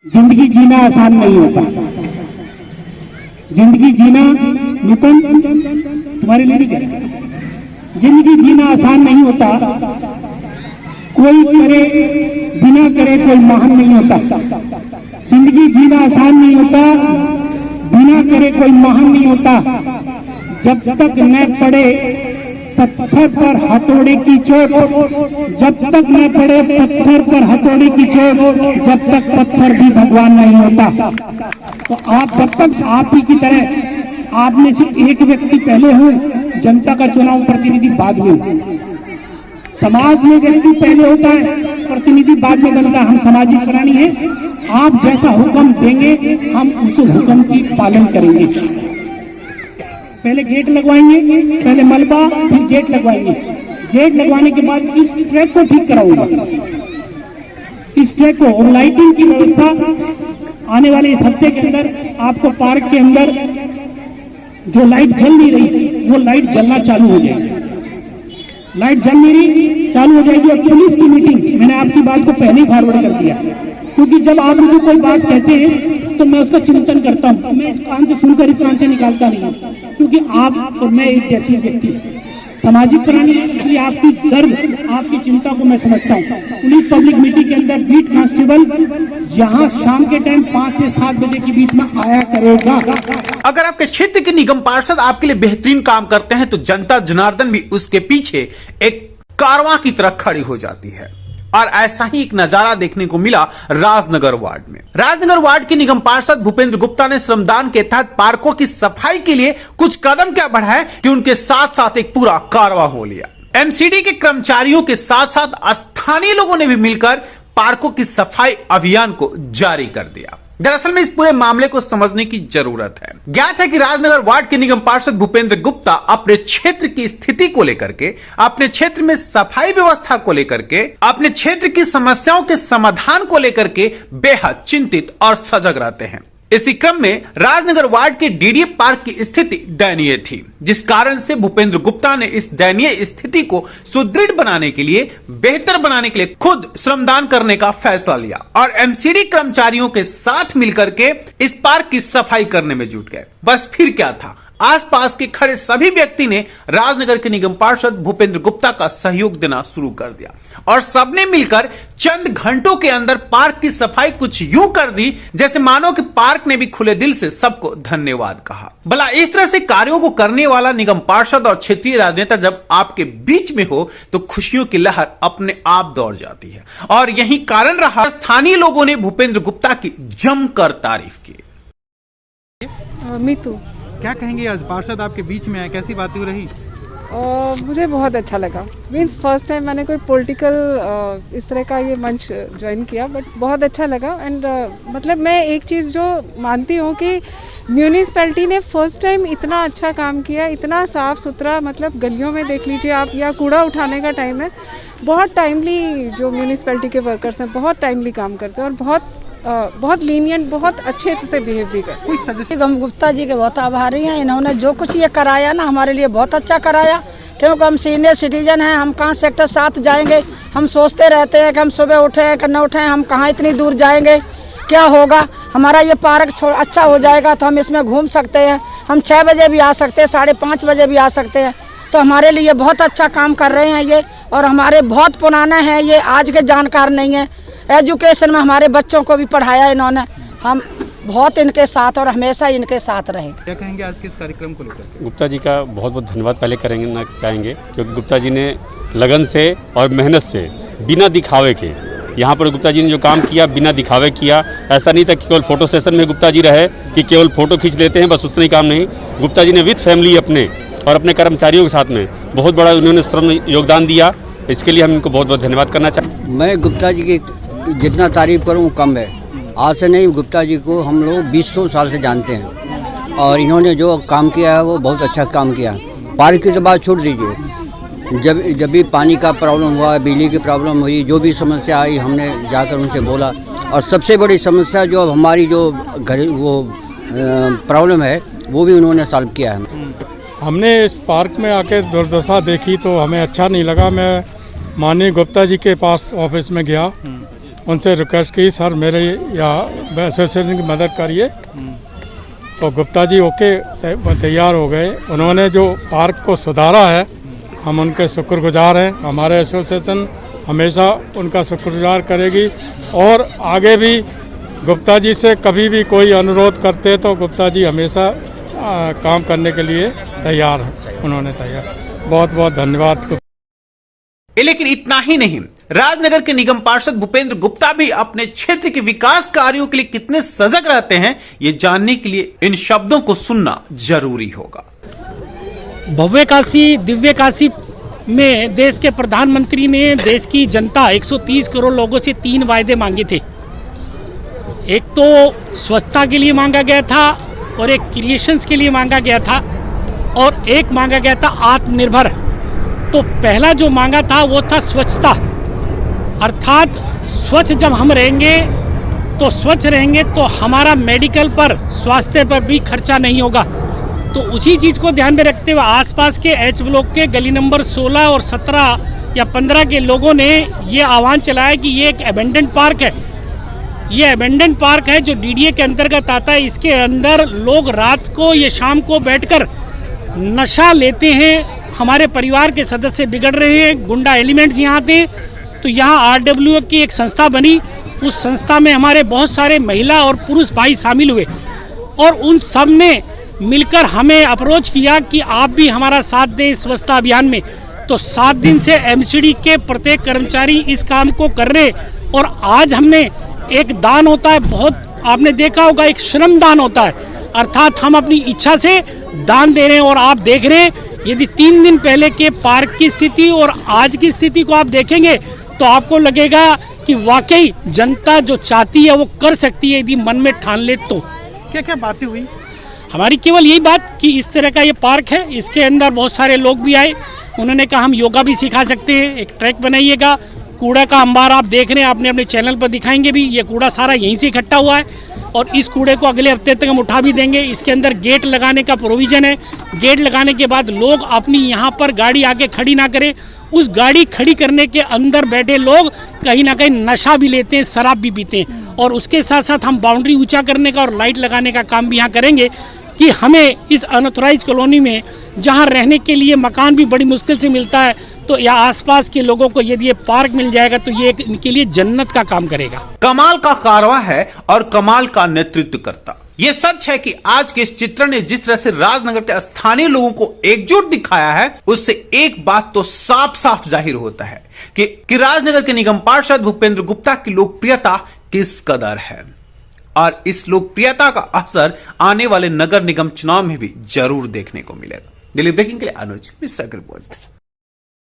जिंदगी जीना आसान नहीं होता। जिंदगी जीना नितिन तुम्हारे लिए नहीं कह रहा। जिंदगी जीना आसान नहीं होता। कोई करे बिना करे कोई महान नहीं होता। जिंदगी जीना आसान नहीं होता, बिना करे कोई महान नहीं होता। जब तक न पड़े पत्थर पर हथौड़े की चोट, जब तक न पड़े पत्थर पर हथौड़े की चोट, जब तक पत्थर भी भगवान नहीं होता। तो आप जब तक आप ही की तरह आप में से एक व्यक्ति पहले हो, जनता का चुनाव प्रतिनिधि बाद में हो। समाज में व्यक्ति पहले होता है, प्रतिनिधि बाद में बनता है। हम सामाजिक प्राणी हैं। आप जैसा हुक्म देंगे हम उस हुक्म की पालन करेंगे। पहले गेट लगवाएंगे, पहले मलबा फिर गेट लगवाएंगे। गेट लगवाने के बाद इस ट्रैक को ठीक कराऊंगा, इस ट्रैक को। और लाइटिंग की व्यवस्था आने वाले इस हफ्ते के अंदर आपको पार्क के अंदर जो लाइट जल नहीं रही वो लाइट जलना चालू हो जाएगी। लाइट जल नहीं रही चालू हो जाएगी। और पुलिस की मीटिंग मैंने आपकी बात को पहले ही फॉरवर्ड कर दिया, क्योंकि जब आप मुझे कोई बात कहते हैं तो मैं उसका चिंतन करता हूँ। मैं इस कान से सुनकर इस कान से निकालता नहीं, क्योंकि आप और मैं एक जैसी व्यक्ति सामाजिक प्राणी है, इसलिए आपकी दर्द आपकी चिंता को मैं समझता हूँ। पुलिस पब्लिक मीटिंग के अंदर बीट कांस्टेबल यहाँ शाम के टाइम 5 से 7 बजे के बीच में आया करेगा। अगर आपके क्षेत्र के निगम पार्षद आपके लिए बेहतरीन काम करते हैं तो जनता जनार्दन भी उसके पीछे एक कारवां की तरह खड़ी हो जाती है। और ऐसा ही एक नजारा देखने को मिला राजनगर वार्ड में। राजनगर वार्ड के निगम पार्षद भूपेंद्र गुप्ता ने श्रमदान के तहत पार्कों की सफाई के लिए कुछ कदम क्या बढ़ाए कि उनके साथ साथ एक पूरा कारवां हो लिया। एमसीडी के कर्मचारियों के साथ साथ स्थानीय लोगों ने भी मिलकर पार्कों की सफाई अभियान को जारी कर दिया। दरअसल में इस पूरे मामले को समझने की जरूरत है। ज्ञात है कि राजनगर वार्ड के निगम पार्षद भूपेंद्र गुप्ता अपने क्षेत्र की स्थिति को लेकर के, अपने क्षेत्र में सफाई व्यवस्था को लेकर के, अपने क्षेत्र की समस्याओं के समाधान को लेकर के बेहद चिंतित और सजग रहते हैं। इसी क्रम में राजनगर वार्ड के डीडीए पार्क की स्थिति दयनीय थी, जिस कारण से भूपेंद्र गुप्ता ने इस दयनीय स्थिति को सुदृढ़ बनाने के लिए, बेहतर बनाने के लिए खुद श्रमदान करने का फैसला लिया और एमसीडी कर्मचारियों के साथ मिलकर के इस पार्क की सफाई करने में जुट गए। बस फिर क्या था, आसपास के खड़े सभी व्यक्ति ने राजनगर के निगम पार्षद भूपेंद्र गुप्ता का सहयोग देना शुरू कर दिया और सबने मिलकर चंद घंटों के अंदर पार्क की सफाई कुछ यूं कर दी जैसे मानो कि पार्क ने भी खुले दिल से सबको धन्यवाद कहा। भला इस तरह से कार्यों को करने वाला निगम पार्षद और क्षेत्रीय राजनेता जब आपके बीच में हो तो खुशियों की लहर अपने आप दौड़ जाती है। और यही कारण रहा, स्थानीय लोगों ने भूपेंद्र गुप्ता की जमकर तारीफ की। मीतू, क्या कहेंगे आज पार्षद आपके बीच में आए, कैसी बातें हो रही? मुझे बहुत अच्छा लगा। मीन्स फर्स्ट टाइम मैंने कोई पॉलिटिकल इस तरह का ये मंच ज्वाइन किया, बट बहुत अच्छा लगा। एंड मतलब मैं एक चीज़ जो मानती हूँ कि म्यूनिसिपैलिटी ने फर्स्ट टाइम इतना अच्छा काम किया, इतना साफ़ सुथरा। मतलब गलियों में देख लीजिए आप, या कूड़ा उठाने का टाइम है, बहुत टाइमली जो म्यूनिसिपैलिटी के वर्कर्स हैं बहुत टाइमली काम करते हैं और बहुत लीनियंट, बहुत अच्छे से बिहेव भी करते हैं। हम गुप्ता जी के बहुत आभारी हैं। इन्होंने जो कुछ ये कराया ना हमारे लिए बहुत अच्छा कराया, क्योंकि हम सीनियर सिटीजन हैं। हम कहाँ सेक्टर 7 जाएंगे, हम सोचते रहते हैं कि हम सुबह उठें कि न उठें, हम कहाँ इतनी दूर जाएंगे, क्या होगा। हमारा ये पार्क अच्छा हो जाएगा तो हम इसमें घूम सकते हैं। हम 6 बजे भी आ सकते हैं, 5:30 बजे भी आ सकते हैं। तो हमारे लिए बहुत अच्छा काम कर रहे हैं ये, और हमारे बहुत पुराना है ये, आज के जानकार नहीं है। एजुकेशन में हमारे बच्चों को भी पढ़ाया इन्होंने। हम बहुत इनके साथ और हमेशा इनके साथ रहेंगे। क्या कहेंगे आज के इस कार्यक्रम को लेकर? गुप्ता जी का बहुत बहुत धन्यवाद पहले करेंगे चाहेंगे, क्योंकि गुप्ता जी ने लगन से और मेहनत से बिना दिखावे के यहाँ पर गुप्ता जी ने जो काम किया बिना दिखावे किया। ऐसा नहीं था कि केवल फोटो सेशन में गुप्ता जी रहे कि केवल फोटो खींच लेते हैं बस, उतना ही काम नहीं। गुप्ता जी ने विथ फैमिली अपने और अपने कर्मचारियों के साथ में बहुत बड़ा उन्होंने श्रम योगदान दिया। इसके लिए हम इनको बहुत बहुत धन्यवाद करना चाहते। मैं गुप्ता जी की जितना तारीफ करूँ कम है। आज से नहीं, गुप्ता जी को हम लोग 20 साल से जानते हैं और इन्होंने जो काम किया है वो बहुत अच्छा काम किया। पार्क की तो बात छोड़ दीजिए, जब भी पानी का प्रॉब्लम हुआ, बिजली की प्रॉब्लम हुई, जो भी समस्या आई हमने जाकर उनसे बोला। और सबसे बड़ी समस्या जो हमारी जो घर वो प्रॉब्लम है वो भी उन्होंने सॉल्व किया है। हमने इस पार्क में आके दुर्दशा देखी तो हमें अच्छा नहीं लगा। मैं माननीय गुप्ता जी के पास ऑफिस में गया उनसे रिक्वेस्ट की सर मेरे या एसोसिएशन की मदद करिए। तो गुप्ता जी ओके तैयार हो गए। उन्होंने जो पार्क को सुधारा है हम उनके शुक्रगुजार हैं। हमारे एसोसिएशन हमेशा उनका शुक्रगुजार करेगी और आगे भी गुप्ता जी से कभी भी कोई अनुरोध करते तो गुप्ता जी हमेशा काम करने के लिए तैयार हैं। उन्होंने तैयार। बहुत बहुत धन्यवाद। लेकिन इतना ही नहीं, राजनगर के निगम पार्षद भूपेंद्र गुप्ता भी अपने क्षेत्र के विकास कार्यों के लिए कितने सजग रहते हैं, ये जानने के लिए इन शब्दों को सुनना जरूरी होगा। भव्य काशी दिव्य काशी में देश के प्रधानमंत्री ने देश की जनता 130 करोड़ लोगों से 3 वायदे मांगे थे। एक तो स्वच्छता के लिए मांगा गया था और एक क्रिएशंस के लिए मांगा गया था और एक मांगा गया था आत्मनिर्भर। तो पहला जो मांगा था वो था स्वच्छता, अर्थात स्वच्छ जब हम रहेंगे तो हमारा मेडिकल पर, स्वास्थ्य पर भी खर्चा नहीं होगा। तो उसी चीज़ को ध्यान में रखते हुए आसपास के एच ब्लॉक के गली नंबर 16 और 17 या 15 के लोगों ने ये आह्वान चलाया कि ये एक एबेंडेंट पार्क है। ये एबेंडेंट पार्क है जो डीडीए के अंतर्गत आता है। इसके अंदर लोग रात को या शाम को बैठकर नशा लेते हैं। हमारे परिवार के सदस्य बिगड़ रहे हैं, गुंडा एलिमेंट्स यहाँ आते हैं। तो यहाँ आरडब्ल्यू की एक संस्था बनी। उस संस्था में हमारे बहुत सारे महिला और पुरुष भाई शामिल हुए और उन सब ने मिलकर हमें अप्रोच किया कि आप भी हमारा साथ दें इस स्वच्छता अभियान में। तो 7 दिन से एमसीडी के प्रत्येक कर्मचारी इस काम को कर रहे। और आज हमने एक दान होता है, बहुत आपने देखा होगा, एक श्रम दान होता है, अर्थात हम अपनी इच्छा से दान दे रहे हैं। और आप देख रहे हैं यदि 3 दिन पहले के पार्क की स्थिति और आज की स्थिति को आप देखेंगे तो आपको लगेगा कि वाकई जनता जो चाहती है वो कर सकती है यदि मन में ठान ले तो। क्या क्या बातें हुई? हमारी केवल यही बात कि इस तरह का ये पार्क है, इसके अंदर बहुत सारे लोग भी आए। उन्होंने कहा हम योगा भी सिखा सकते हैं, एक ट्रैक बनाइएगा। कूड़ा का अंबार आप देख रहे हैं, आपने अपने चैनल पर दिखाएंगे भी। ये कूड़ा सारा यहीं से इकट्ठा हुआ है और इस कूड़े को अगले हफ्ते तक हम उठा भी देंगे। इसके अंदर गेट लगाने का प्रोविज़न है। गेट लगाने के बाद लोग अपनी यहाँ पर गाड़ी आके खड़ी ना करें। उस गाड़ी खड़ी करने के अंदर बैठे लोग कहीं ना कहीं नशा भी लेते हैं, शराब भी पीते हैं। और उसके साथ साथ हम बाउंड्री ऊंचा करने का और लाइट लगाने का काम भी यहाँ करेंगे कि हमें इस अनऑथराइज कॉलोनी में जहाँ रहने के लिए मकान भी बड़ी मुश्किल से मिलता है, तो या आसपास के लोगों को यदि ये पार्क मिल जाएगा तो ये इनके लिए जन्नत का काम करेगा। कमाल का कारवां है और कमाल का नेतृत्व करता। ये सच है कि आज के इस चित्र ने जिस तरह से राजनगर के स्थानीय लोगों को एकजुट दिखाया है, उससे एक बात तो साफ साफ जाहिर होता है कि राजनगर के निगम पार्षद भूपेंद्र गुप्ता की लोकप्रियता किस कदर है। और इस लोकप्रियता का असर आने वाले नगर निगम चुनाव में भी जरूर देखने को मिलेगा। दिल्ली ब्रेकिंग के लिए अनुज मिश्रा की रिपोर्ट।